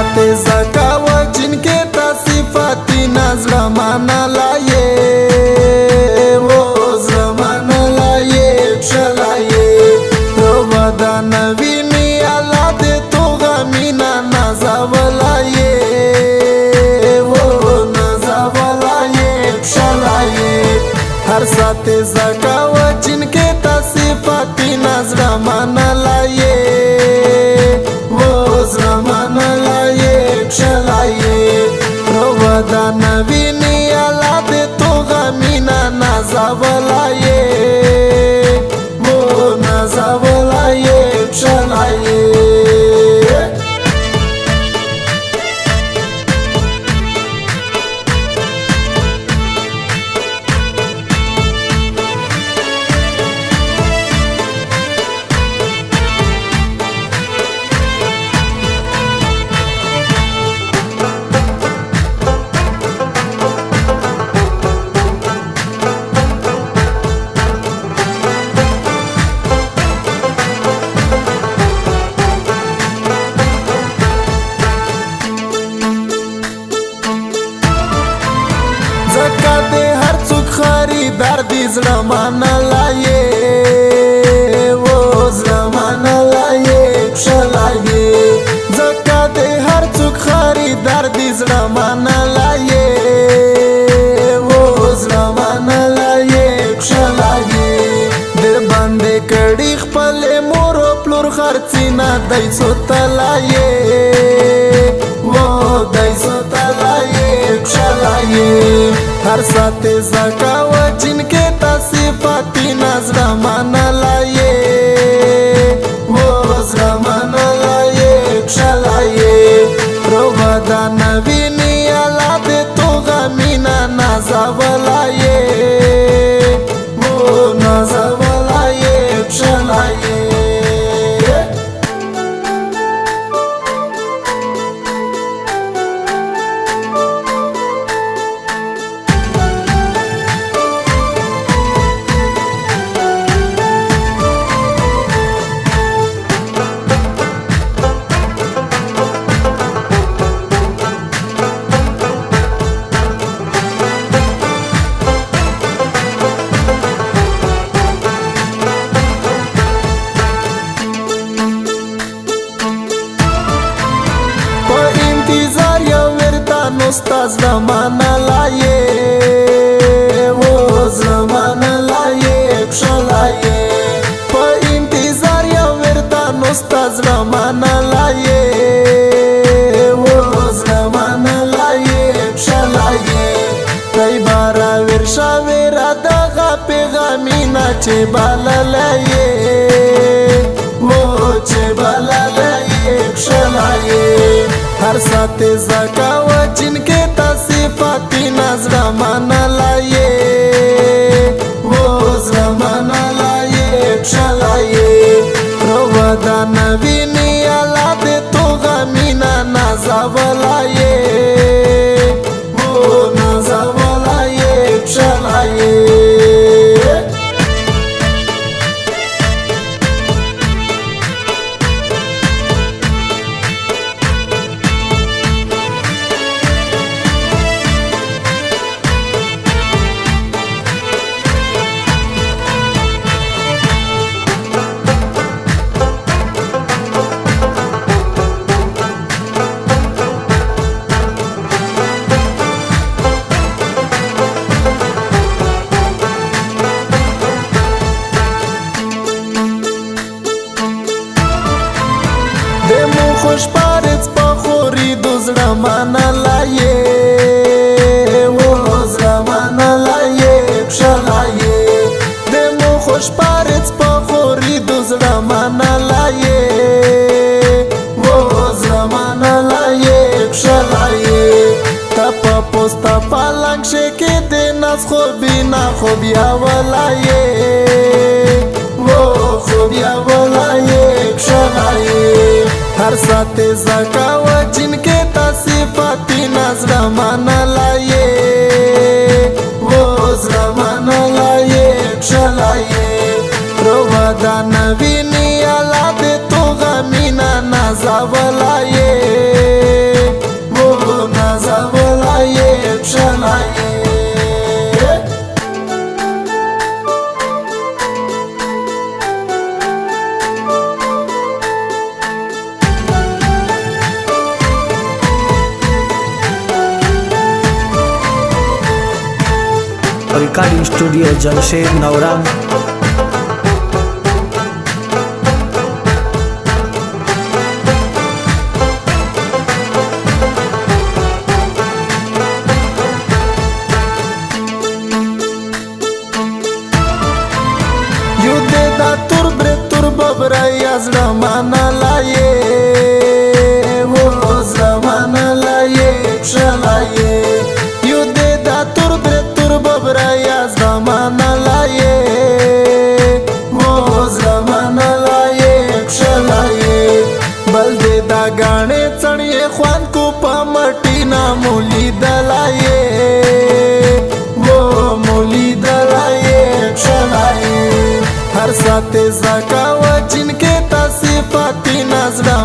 साथे زکاو जिनके ता सिफाती नजर माना लाये वो जमाना लाये चलाये तो वदा नवीनी अल्लाह दे तो गमीना नजावलाये वो नजावलाये चलाये हर साथे زکاو जिनके ता सिफाती नजर माना लाये वो जमाना लाये चलाये रोवदा नवीनी अल्लाह दे तो गमीना नजावलाये वो नजावलाये चलाये زکا دے ہر څوک خریدار دی زړه مانا لایې وہ زمانہ لایې چلایې زکا دے هر څوک خریدار دی زړه مانا لایې وہ زمانہ لایې چلایې در باندې کړي خپل مور پلور خرڅینا دای سو تلایې وہ دای سو تلایې چلایې हर साथे زکاو जिनके ता सिफाती नजर माना लाये वो जमाना लाये चलाये रोवदा नवीनी अल्लाह दे तो गमीना नजावलाये वो नजावलाये चलाये استاد زمانہ لایے وہ زمانہ لایے چلایے په انتظار یا ورتان استاد زمانہ لایے وہ زمانہ لایے چلایے کای بارا ورشا ورا دغه پیغامینا چې بالا لایے وہ چې بالا لایے چلایے हर साथे زکاو जिनके ता सिफाती नजर माना लाये वो जमाना लाये चलाये रोवदा नवीनी अल्लाह दे तो गमीना नजावलाये वो नजावलाये चलाये خوش پارت پا خوری دو زمانہ لایے وہ زمانہ لایے چلایے دمو خوش پارت پا خوری دو زمانہ لایے وہ زمانہ لایے چلایے تپا پوستا پالنگ شکی دیناز خوبینا خوبیا ولایے وہ خوبیا ولایے چلایے हर साथे زکاو जिनके ता सिफाती नजर माना लाये वो जमाना लाये चलाये रोवदा नवीनी अल्लाह दे तो गमीना नजावलाये रिकॉर्डिंग स्टूडियो जमशेद नवरंग। युद्धे दा तुर ब्रे तुर बबरा याजड़ा माना लाये वो जमाना लाये शलाये युद्धे दा तुर ब्रे तुर बबरा याजड़ा माना लाये वो जमाना लाये शलाये बल्दे दा गाने चढ़िए ख्वान को पामटी ना मोली दलाये वो मोली दलाये शलाये हर साथे ज़कावा जिनके तासीफाती नजरा